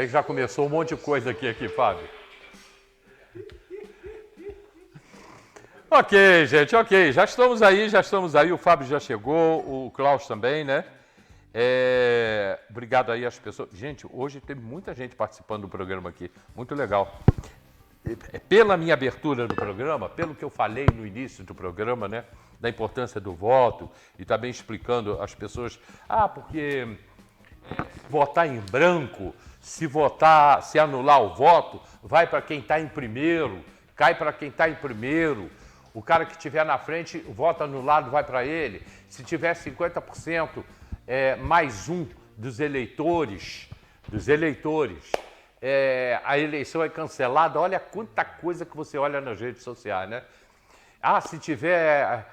Aí já começou um monte de coisa aqui, Fábio. Ok, gente, ok. Já estamos aí. O Fábio já chegou, o Klaus também, né? Obrigado aí às pessoas. Gente, hoje teve muita gente participando do programa aqui. Muito legal. Pela minha abertura do programa, pelo que eu falei no início do programa, né? Da importância do voto e também explicando às pessoas, porque votar em branco, se anular o voto, vai para quem está em primeiro, cai para quem está em primeiro. O cara que estiver na frente, o voto anulado vai para ele. Se tiver 50% mais um dos eleitores, a eleição é cancelada. Olha quanta coisa que você olha nas redes sociais, né? Se tiver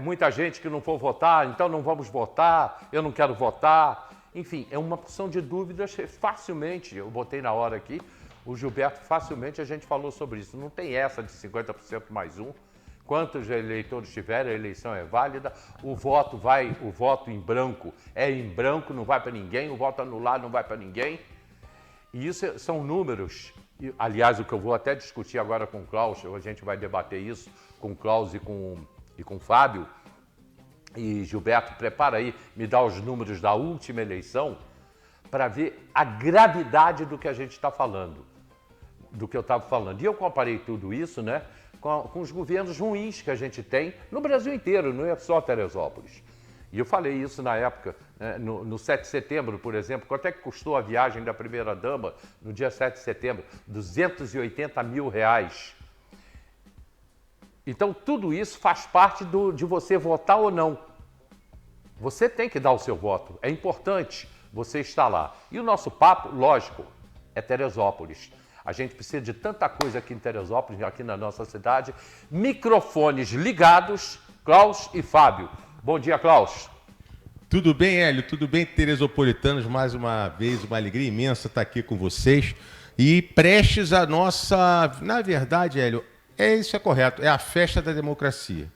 muita gente que não for votar, então não vamos votar, eu não quero votar. Enfim, é uma porção de dúvidas. Facilmente, eu botei na hora aqui, o Gilberto, facilmente a gente falou sobre isso. Não tem essa de 50% mais um. Quantos eleitores tiverem, a eleição é válida. O voto em branco é em branco, não vai para ninguém. O voto anulado não vai para ninguém. E isso são números. Aliás, o que eu vou até discutir agora com o Klaus, a gente vai debater isso com o Klaus e com o Fábio. E Gilberto, prepara aí, me dá os números da última eleição para ver a gravidade do que a gente está falando, do que eu estava falando. E eu comparei tudo isso, né, com os governos ruins que a gente tem no Brasil inteiro, não é só Teresópolis. E eu falei isso na época, né, no 7 de setembro, por exemplo. Quanto é que custou a viagem da primeira-dama no dia 7 de setembro? R$280 mil. Então, tudo isso faz parte de você votar ou não. Você tem que dar o seu voto. É importante você estar lá. E o nosso papo, lógico, é Teresópolis. A gente precisa de tanta coisa aqui em Teresópolis, aqui na nossa cidade. Microfones ligados, Klaus e Fábio. Bom dia, Klaus. Tudo bem, Hélio? Tudo bem, teresopolitanos? Mais uma vez, uma alegria imensa estar aqui com vocês. E prestes a nossa... Na verdade, Hélio, isso é correto, é a festa da democracia.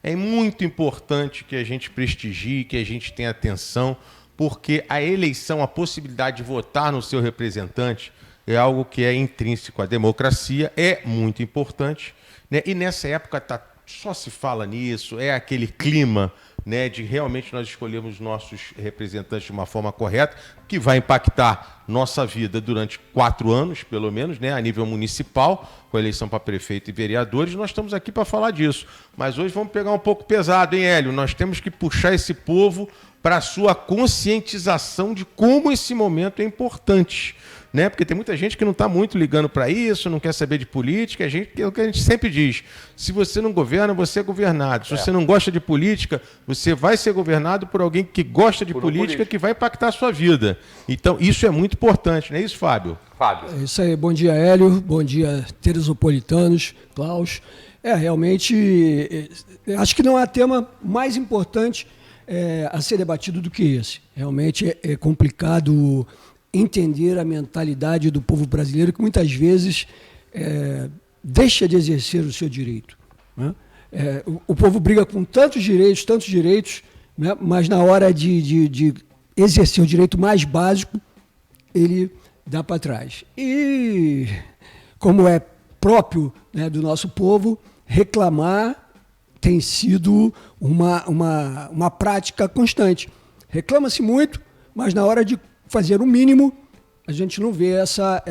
É muito importante que a gente prestigie, que a gente tenha atenção, porque a eleição, a possibilidade de votar no seu representante é algo que é intrínseco à democracia, é muito importante, né? E nessa época só se fala nisso, é aquele clima, né, de realmente nós escolhermos nossos representantes de uma forma correta, que vai impactar nossa vida durante 4 anos, pelo menos, né, a nível municipal, com a eleição para prefeito e vereadores. Nós estamos aqui para falar disso. Mas hoje vamos pegar um pouco pesado, hein, Hélio? Nós temos que puxar esse povo para a sua conscientização de como esse momento é importante, né? Porque tem muita gente que não está muito ligando para isso, não quer saber de política. É o que a gente sempre diz: se você não governa, você é governado. Se você não gosta de política, você vai ser governado por alguém que gosta de política, que vai impactar a sua vida. Então, isso é muito importante, não é isso, Fábio? É isso aí. Bom dia, Hélio. Bom dia, teresopolitanos, Klaus. Realmente, acho que não há tema mais importante a ser debatido do que esse. Realmente é complicado entender a mentalidade do povo brasileiro, que muitas vezes deixa de exercer o seu direito, né? O povo briga com tantos direitos, né? Mas na hora de exercer o direito mais básico, ele dá para trás. E, como é próprio, né, do nosso povo, reclamar tem sido uma prática constante. Reclama-se muito, mas na hora de fazer o mínimo, a gente não vê essa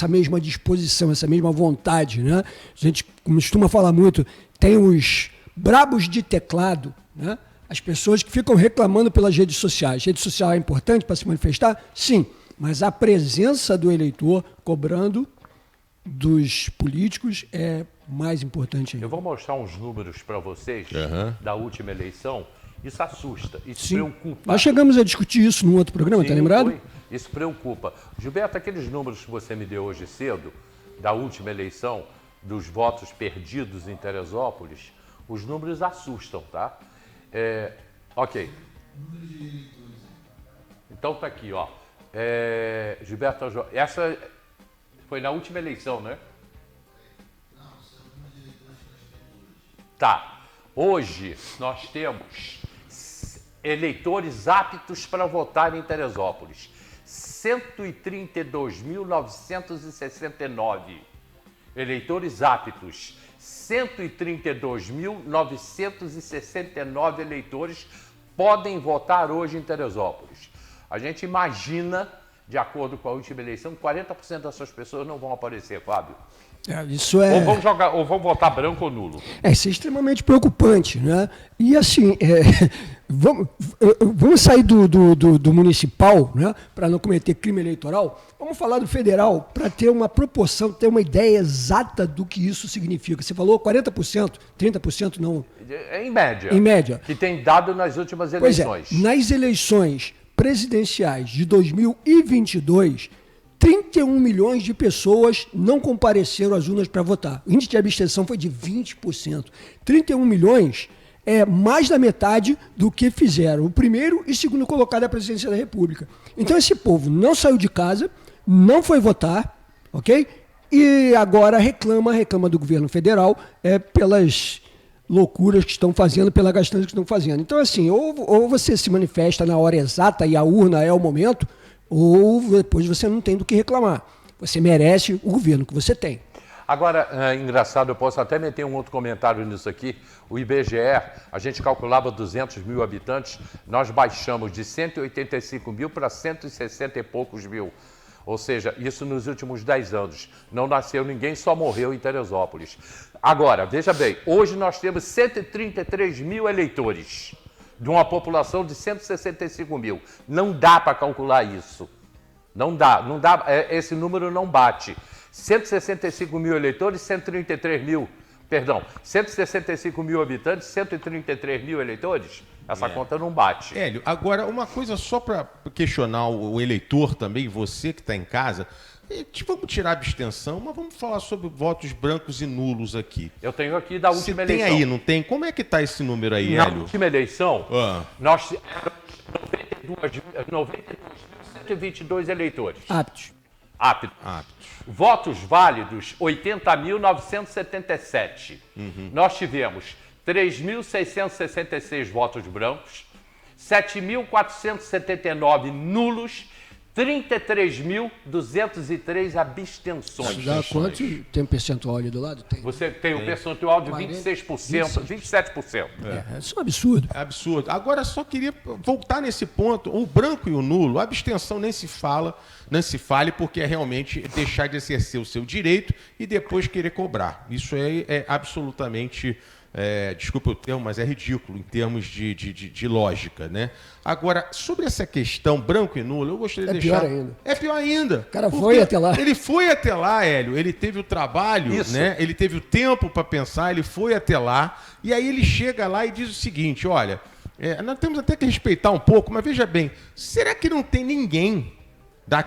mesma disposição, essa mesma vontade, né? A gente costuma falar muito, tem os brabos de teclado, né? As pessoas que ficam reclamando pelas redes sociais. Rede social é importante para se manifestar? Sim, mas a presença do eleitor cobrando dos políticos é mais importante ainda. Eu vou mostrar uns números para vocês da última eleição. Isso assusta, isso preocupa. Nós chegamos a discutir isso num outro programa, está lembrado? Isso preocupa. Gilberto, aqueles números que você me deu hoje cedo, da última eleição, dos votos perdidos em Teresópolis, os números assustam, tá? Ok. Então tá aqui, ó. Gilberto, essa foi na última eleição, né? Tá. Hoje nós temos eleitores aptos para votar em Teresópolis. 132.969 eleitores aptos. 132.969 eleitores podem votar hoje em Teresópolis. A gente imagina, de acordo com a última eleição, 40% dessas pessoas não vão aparecer, Fábio. Isso é... Ou vão votar branco ou nulo. Isso é extremamente preocupante, né? E assim, vamos sair do municipal, né? Para não cometer crime eleitoral. Vamos falar do federal, para ter uma proporção, ter uma ideia exata do que isso significa. Você falou 40%, 30% não. Em média. Em média. Que tem dado nas últimas eleições. Pois é, nas eleições presidenciais de 2022, 31 milhões de pessoas não compareceram às urnas para votar. O índice de abstenção foi de 20%. 31 milhões é mais da metade do que fizeram o primeiro e segundo colocado da presidência da República. Então esse povo não saiu de casa, não foi votar, ok? E agora reclama do governo federal pelas loucuras que estão fazendo, pela gastança que estão fazendo. Então assim, ou você se manifesta na hora exata e a urna é o momento, ou depois você não tem do que reclamar. Você merece o governo que você tem. Agora, engraçado, eu posso até meter um outro comentário nisso aqui. O IBGE, a gente calculava 200 mil habitantes, nós baixamos de 185 mil para 160 e poucos mil. Ou seja, isso nos últimos 10 anos. Não nasceu ninguém, só morreu em Teresópolis. Agora, veja bem, hoje nós temos 133 mil eleitores de uma população de 165 mil. Não dá para calcular isso. Não dá, esse número não bate. 165 mil eleitores, 165 mil habitantes, 133 mil eleitores, essa conta não bate. Hélio, agora uma coisa só para questionar o eleitor também, você que está em casa, vamos tirar a abstenção, mas vamos falar sobre votos brancos e nulos aqui. Eu tenho aqui da última eleição. Tem aí, não tem? Como é que está esse número aí, Na Hélio? última eleição, nós tínhamos 92.122 eleitores. Aptos. Votos válidos, 80.977. Nós tivemos 3.666 votos brancos, 7.479 nulos, 33.203 abstenções. Isso dá quanto? Tem um percentual ali do lado? Tem. Você tem um percentual de 26%, 27%. Isso é um absurdo. É absurdo. Agora, só queria voltar nesse ponto. O branco e o nulo, a abstenção nem se fale, porque é realmente deixar de exercer o seu direito e depois querer cobrar. Isso é absolutamente... desculpa o termo, mas é ridículo em termos de lógica, né? Agora, sobre essa questão branco e nulo, eu gostaria de deixar... Pior ainda. É pior ainda. O cara foi até lá. Ele foi até lá, Hélio. Ele teve o trabalho, né? Ele teve o tempo para pensar, ele foi até lá. E aí ele chega lá e diz o seguinte, olha, nós temos até que respeitar um pouco, mas veja bem, será que não tem ninguém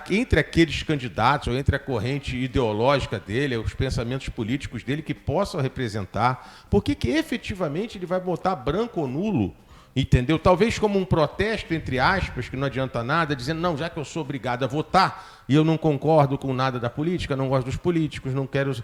entre aqueles candidatos ou entre a corrente ideológica dele, os pensamentos políticos dele que possam representar? Por que efetivamente ele vai botar branco ou nulo? Entendeu? Talvez como um protesto, entre aspas, que não adianta nada, dizendo, não, já que eu sou obrigado a votar e eu não concordo com nada da política, não gosto dos políticos, não quero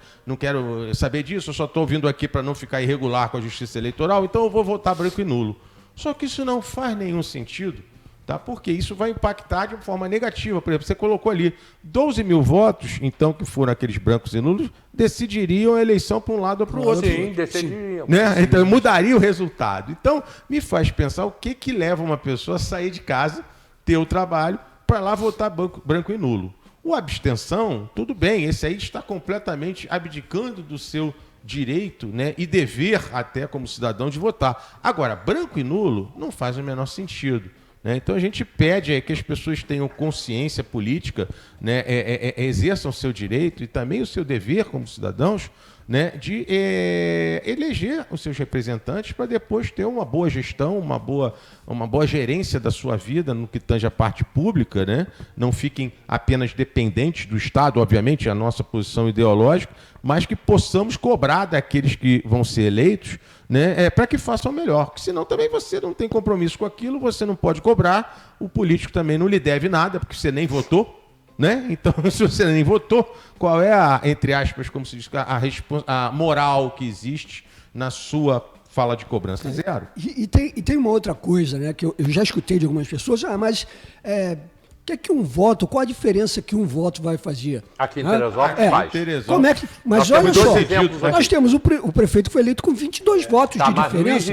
saber disso, eu só estou vindo aqui para não ficar irregular com a justiça eleitoral, então eu vou votar branco e nulo. Só que isso não faz nenhum sentido. Tá? Porque isso vai impactar de uma forma negativa. Por exemplo, você colocou ali 12 mil votos, então, que foram aqueles brancos e nulos, decidiriam a eleição para um lado ou para o outro. Sim, decidiriam. Né? Então, mudaria o resultado. Então, me faz pensar o que leva uma pessoa a sair de casa, ter o trabalho, para lá votar branco e nulo. O abstenção, tudo bem, esse aí está completamente abdicando do seu direito, né, e dever, até como cidadão, de votar. Agora, branco e nulo não faz o menor sentido. Então a gente pede que as pessoas tenham consciência política, né, exerçam o seu direito e também o seu dever como cidadãos, né, de eleger os seus representantes para depois ter uma boa gestão, uma boa gerência da sua vida no que tange a parte pública, né? Não fiquem apenas dependentes do Estado, obviamente, a nossa posição ideológica, mas que possamos cobrar daqueles que vão ser eleitos, né, para que façam melhor. Porque senão também você não tem compromisso com aquilo, você não pode cobrar, o político também não lhe deve nada, porque você nem votou. Né? Então, se você nem votou, qual é entre aspas, como se diz, a moral que existe na sua fala de cobrança? Zero. E tem uma outra coisa, né, que eu já escutei de algumas pessoas, mas que é que um voto, qual a diferença que um voto vai fazer? Aqui em Né? Teresópolis faz. Como é que, mas Nós olha temos só, dois exemplos aqui. nós temos o prefeito que foi eleito com 22 votos Tá, de mas diferença.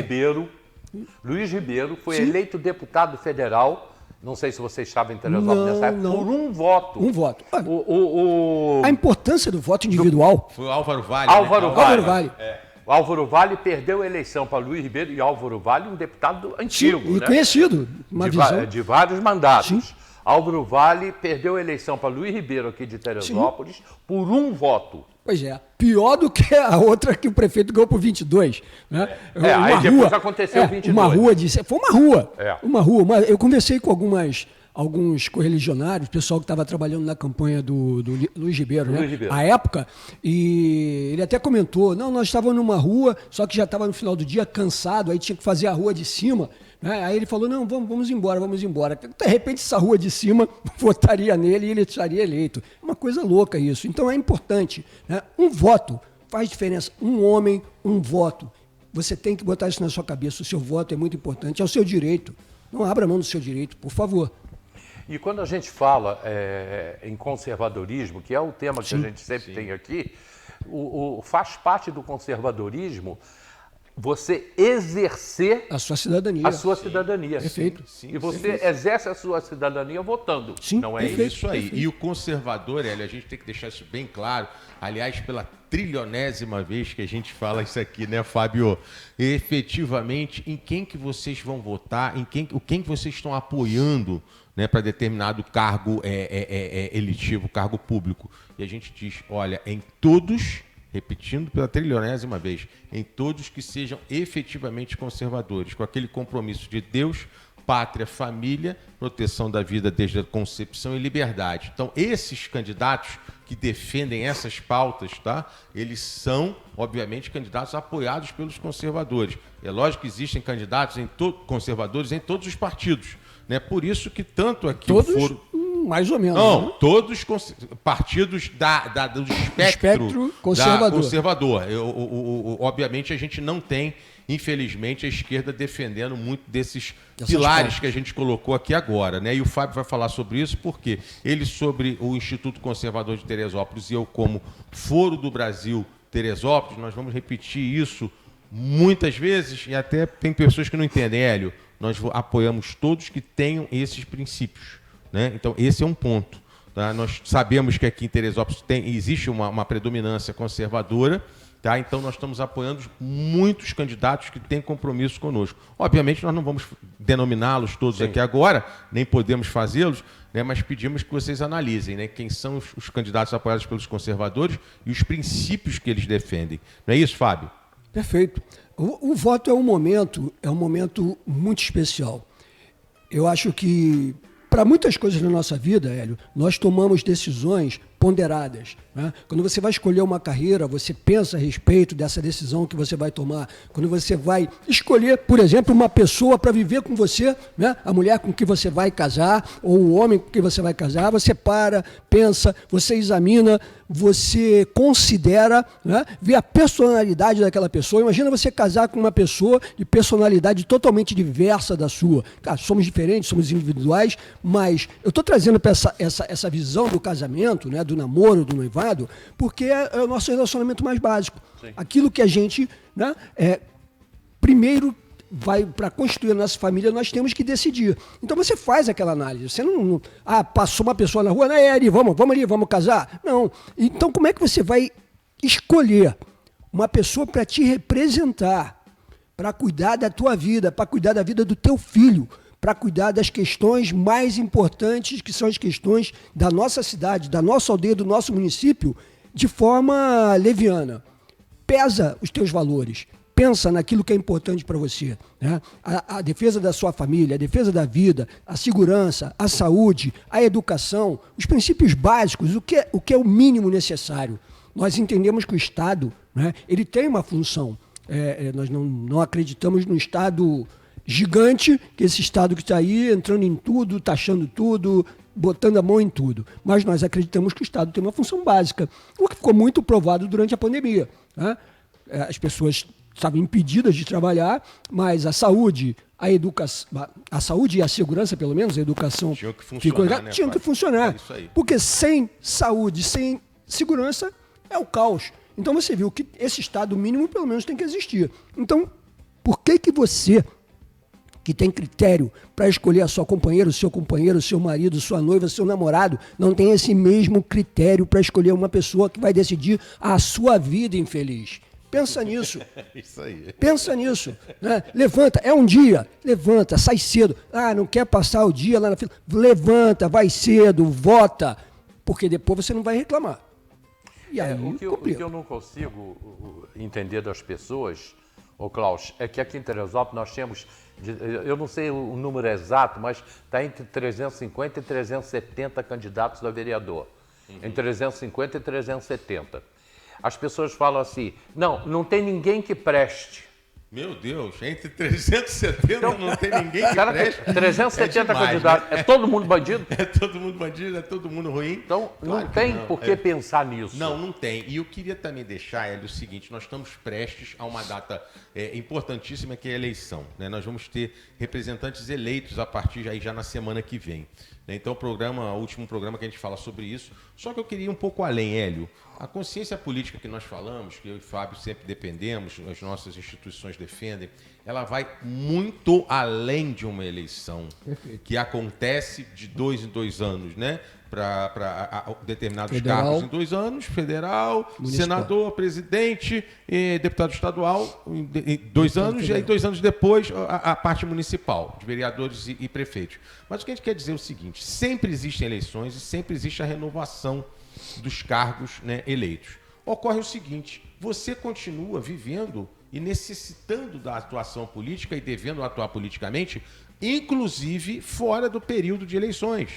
Luiz Ribeiro foi Sim. eleito deputado federal, não sei se vocês sabem em Teresópolis nessa época, não. por um voto. Um voto. Olha, O a importância do voto individual. Foi o Álvaro Vale. Álvaro né? Vale. Álvaro Vale. O Álvaro Vale perdeu a eleição para Luiz Ribeiro e Álvaro Vale, um deputado antigo, E né? conhecido. Uma visão. De vários mandatos. Sim. Álvaro Vale perdeu a eleição para Luiz Ribeiro aqui de Teresópolis por um voto. Pois é. Pior do que a outra que o prefeito ganhou por 22. Né? Aí depois aconteceu 22. Uma rua disse. Foi uma rua. É. Uma rua. Eu conversei com alguns correligionários, pessoal que estava trabalhando na campanha do Luiz Ribeiro, né? Luiz Ribeiro. À época, e ele até comentou, não, nós estávamos numa rua, só que já estava no final do dia cansado, aí tinha que fazer a rua de cima, né? Aí ele falou, não, vamos embora. De repente, essa rua de cima votaria nele e ele estaria eleito. Uma coisa louca isso. Então é importante, né? Um voto faz diferença. Um homem, um voto. Você tem que botar isso na sua cabeça. O seu voto é muito importante, é o seu direito. Não abra mão do seu direito, por favor. E quando a gente fala em conservadorismo, que é o tema que a gente sempre tem aqui, faz parte do conservadorismo você exercer A sua cidadania. a sua cidadania. Perfeito. E você exerce a sua cidadania votando. Sim, Não é perfeito. isso? Isso aí. E o conservador, Hélio, a gente tem que deixar isso bem claro. Aliás, pela trilionésima vez que a gente fala isso aqui, né, Fábio? Efetivamente, em quem que vocês vão votar, quem que vocês estão apoiando, né, para determinado cargo eletivo, cargo público. E a gente diz, olha, em todos, repetindo pela trilionésima vez, em todos que sejam efetivamente conservadores, com aquele compromisso de Deus, pátria, família, proteção da vida desde a concepção e liberdade. Então, esses candidatos que defendem essas pautas, tá? Eles são, obviamente, candidatos apoiados pelos conservadores. É lógico que existem candidatos conservadores em todos os partidos, né? Por isso que tanto aqui Todos, o foro... mais ou menos. Não, né? todos partidos do espectro conservador. conservador. Obviamente, a gente não tem, infelizmente, a esquerda defendendo muito desses pilares que a gente colocou aqui agora, né? E o Fábio vai falar sobre isso, porque ele sobre o Instituto Conservador de Teresópolis e eu como Foro do Brasil Teresópolis, nós vamos repetir isso muitas vezes e até tem pessoas que não entendem, Hélio. Nós apoiamos todos que tenham esses princípios, né? Então, esse é um ponto. Tá? Nós sabemos que aqui em Teresópolis existe uma predominância conservadora, tá? Então, nós estamos apoiando muitos candidatos que têm compromisso conosco. Obviamente, nós não vamos denominá-los todos aqui agora, nem podemos fazê-los, né? Mas pedimos que vocês analisem, né? Quem são os candidatos apoiados pelos conservadores e os princípios que eles defendem. Não é isso, Fábio? Perfeito. O voto é um momento muito especial. Eu acho que, para muitas coisas na nossa vida, Hélio, nós tomamos decisões ponderadas, né? Quando você vai escolher uma carreira, você pensa a respeito dessa decisão que você vai tomar. Quando você vai escolher, por exemplo, uma pessoa para viver com você, né? A mulher com que você vai casar, ou o homem com que você vai casar, você para, pensa, você examina, você considera, né? Vê a personalidade daquela pessoa. Imagina você casar com uma pessoa de personalidade totalmente diversa da sua. Cara, somos diferentes, somos individuais, mas eu estou trazendo para essa visão do casamento, né? Do namoro, do noivado, porque é o nosso relacionamento mais básico. Sim. Aquilo que a gente, né, primeiro vai para constituir a nossa família, nós temos que decidir. Então você faz aquela análise. Você não passou uma pessoa na rua, né, Eri, vamos ali, vamos casar? Não. Então como é que você vai escolher uma pessoa para te representar, para cuidar da tua vida, para cuidar da vida do teu filho, para cuidar das questões mais importantes, que são as questões da nossa cidade, da nossa aldeia, do nosso município, de forma leviana. Pesa os teus valores, pensa naquilo que é importante para você, né? A defesa da sua família, a defesa da vida, a segurança, a saúde, a educação, os princípios básicos, o que é o mínimo necessário. Nós entendemos que o Estado, né, ele tem uma função. Nós não acreditamos no Estado gigante, que esse Estado que está aí entrando em tudo, taxando tudo, botando a mão em tudo. Mas nós acreditamos que o Estado tem uma função básica, o que ficou muito provado durante a pandemia, né? As pessoas estavam impedidas de trabalhar, mas a saúde, a saúde e a segurança, pelo menos, a educação tinham que funcionar, né, tinham que funcionar. É isso aí. Porque sem saúde, sem segurança, é o caos. Então você viu que esse estado mínimo, pelo menos, tem que existir. Então, por que você, que tem critério para escolher a sua companheira, o seu marido, sua noiva, seu namorado, não tem esse mesmo critério para escolher uma pessoa que vai decidir a sua vida infeliz? Pensa nisso. Isso aí. Pensa nisso. Né? Levanta, é um dia, levanta, sai cedo. Ah, não quer passar o dia lá na fila? Levanta, vai cedo, vota, porque depois você não vai reclamar. E aí, o que eu não consigo entender das pessoas, ô Klaus, é que aqui em Teresópolis nós temos, eu não sei o número exato, mas está entre 350 e 370 candidatos a vereador. Entre 350 e 370. As pessoas falam assim, não tem ninguém que preste. Meu Deus, entre 370 Então, não tem ninguém que cara, preste. 370 demais, candidatos, né? é todo mundo bandido? É todo mundo bandido, é todo mundo ruim. Então, Claro não que tem não. por que pensar nisso. Não tem. E eu queria também deixar, Hélio, o seguinte, nós estamos prestes a uma data importantíssima, que é a eleição. Né? Nós vamos ter representantes eleitos a partir de aí, já na semana que vem. Né? Então, o último programa que a gente fala sobre isso. Só que eu queria ir um pouco além, Hélio. A consciência política que nós falamos, que eu e o Fábio sempre defendemos, as nossas instituições defendem, ela vai muito além de uma eleição. Perfeito. Que acontece de 2 em 2 anos, né? Para determinados Federal, cargos em 2 anos, federal, municipal, senador, presidente, deputado estadual, em 2 anos, federal. e aí 2 anos depois a parte municipal, de vereadores e prefeitos. Mas o que a gente quer dizer é o seguinte, sempre existem eleições e sempre existe a renovação dos cargos, né, eleitos. Ocorre o seguinte, você continua vivendo e necessitando da atuação política e devendo atuar politicamente, inclusive fora do período de eleições.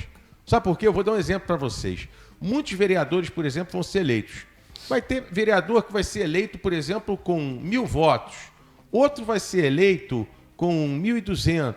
Sabe por quê? Eu vou dar um exemplo para vocês. Muitos vereadores, por exemplo, vão ser eleitos. Vai ter vereador que vai ser eleito, por exemplo, com 1.000 votos. Outro vai ser eleito com 1.200.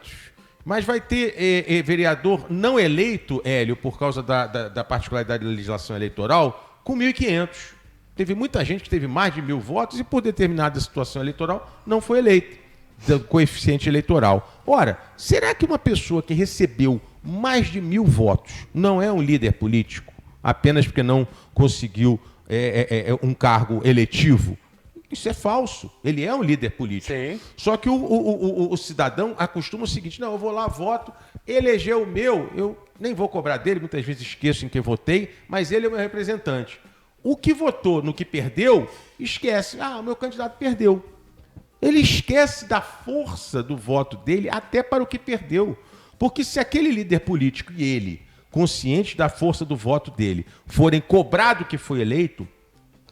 Mas vai ter vereador não eleito, Hélio, por causa da particularidade da legislação eleitoral, com 1.500. Teve muita gente que teve mais de 1.000 votos e, por determinada situação eleitoral, não foi eleito do coeficiente eleitoral. Ora, será que uma pessoa que recebeu mais de 1.000 votos não é um líder político apenas porque não conseguiu um cargo eletivo? Isso é falso. Ele é um líder político. Sim. Só que o cidadão acostuma o seguinte, não, eu vou lá, voto, elegeu o meu, eu nem vou cobrar dele, muitas vezes esqueço em que votei, mas ele é o meu representante. O que votou no que perdeu, esquece. Ah, o meu candidato perdeu. Ele esquece da força do voto dele até para o que perdeu. Porque se aquele líder político e ele, consciente da força do voto dele, forem cobrado que foi eleito,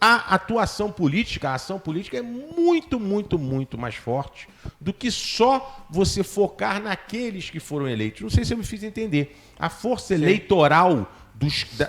a atuação política, a ação política é muito, muito, muito mais forte do que só você focar naqueles que foram eleitos. Não sei se eu me fiz entender. A força eleitoral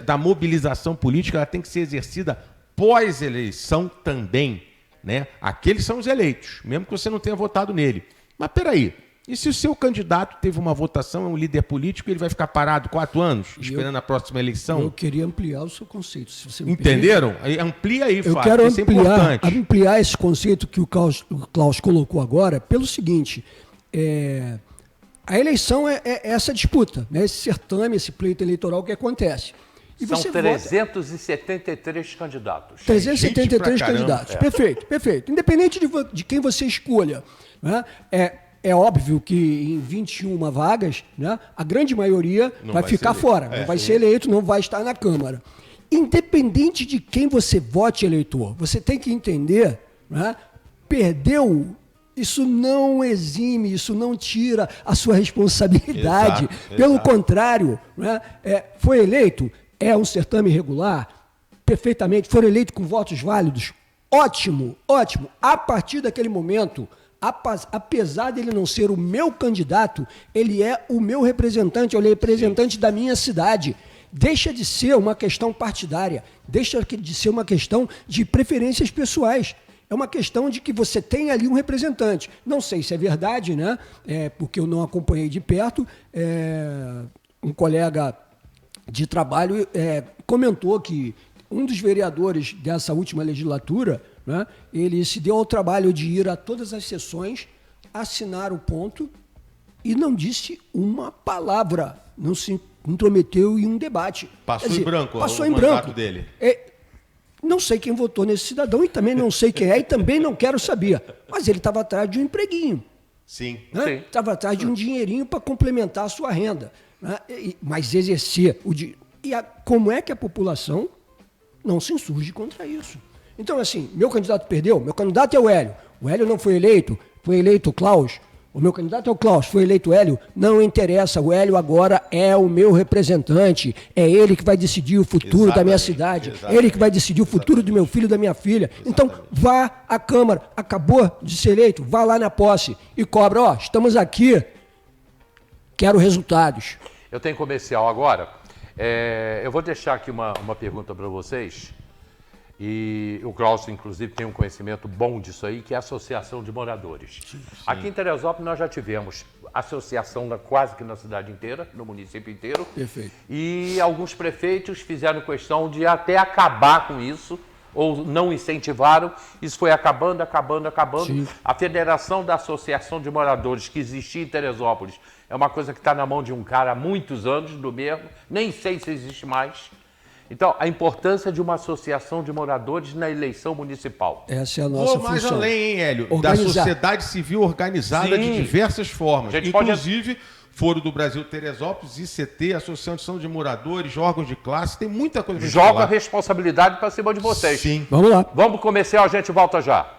da mobilização política ela tem que ser exercida pós-eleição também. Né? Aqueles são os eleitos, mesmo que você não tenha votado nele. Mas peraí, e se o seu candidato teve uma votação, é um líder político, ele vai ficar parado 4 anos, esperando a próxima eleição? Eu queria ampliar o seu conceito. Se você me entenderam? Aí, amplia aí, eu Fábio, quero isso é importante. ampliar esse conceito que o Klaus colocou agora pelo seguinte, a eleição é essa disputa, né? Esse certame, esse pleito eleitoral que acontece. E São você 373 candidatos. 373 Gente pra candidatos. caramba. Perfeito, perfeito. Independente de quem você escolha, né? É óbvio que em 21 vagas, né, a grande maioria vai ficar fora, não vai ser eleito, não vai estar na Câmara. Independente de quem você vote, eleitor, você tem que entender, né, perdeu, isso não exime, isso não tira a sua responsabilidade. Exato, Pelo exato. contrário, né, foi eleito, é um certame regular, perfeitamente, foram eleitos com votos válidos, ótimo, ótimo. A partir daquele momento, apesar dele não ser o meu candidato, ele é o meu representante, ele é o representante da minha cidade. Deixa de ser uma questão partidária, deixa de ser uma questão de preferências pessoais. É uma questão de que você tem ali um representante. Não sei se é verdade, né? Porque eu não acompanhei de perto. Um colega de trabalho comentou que um dos vereadores dessa última legislatura, né, ele se deu ao trabalho de ir a todas as sessões, assinar o ponto e não disse uma palavra, não se intrometeu em um debate. Passou em branco passou o em mandato branco. dele. Não sei quem votou nesse cidadão e também não sei quem é e também não quero saber. Mas ele estava atrás de um empreguinho. Sim. Sim. Estava atrás de um dinheirinho para complementar a sua renda. Né? Mas exercer o dinheiro. Como é que a população não se insurge contra isso? Então, assim, meu candidato perdeu, meu candidato é o Hélio. O Hélio não foi eleito o Klaus. O meu candidato é o Klaus, foi eleito o Hélio. Não interessa, o Hélio agora é o meu representante. É ele que vai decidir o futuro da minha cidade. É ele que vai decidir o futuro do meu filho e da minha filha. Então, vá à Câmara, acabou de ser eleito, vá lá na posse e cobra, estamos aqui, quero resultados. Eu tenho comercial agora. Eu vou deixar aqui uma pergunta para vocês. E o Klaus, inclusive, tem um conhecimento bom disso aí, que é a Associação de Moradores. Sim. Aqui em Teresópolis nós já tivemos associação quase que na cidade inteira, no município inteiro. Perfeito. E alguns prefeitos fizeram questão de até acabar com isso, ou não incentivaram. Isso foi acabando. Sim. A Federação da Associação de Moradores, que existia em Teresópolis, é uma coisa que está na mão de um cara há muitos anos, do mesmo, nem sei se existe mais. Então, a importância de uma associação de moradores na eleição municipal. Essa é a nossa função. Mais além, hein, Hélio? Organizar. Da sociedade civil organizada de diversas formas. Inclusive, Foro do Brasil Teresópolis, ICT, Associação de Moradores, órgãos de classe, tem muita coisa pra gente falar. Joga a responsabilidade para cima de vocês. Sim. Vamos lá. Vamos comercial, a gente volta já.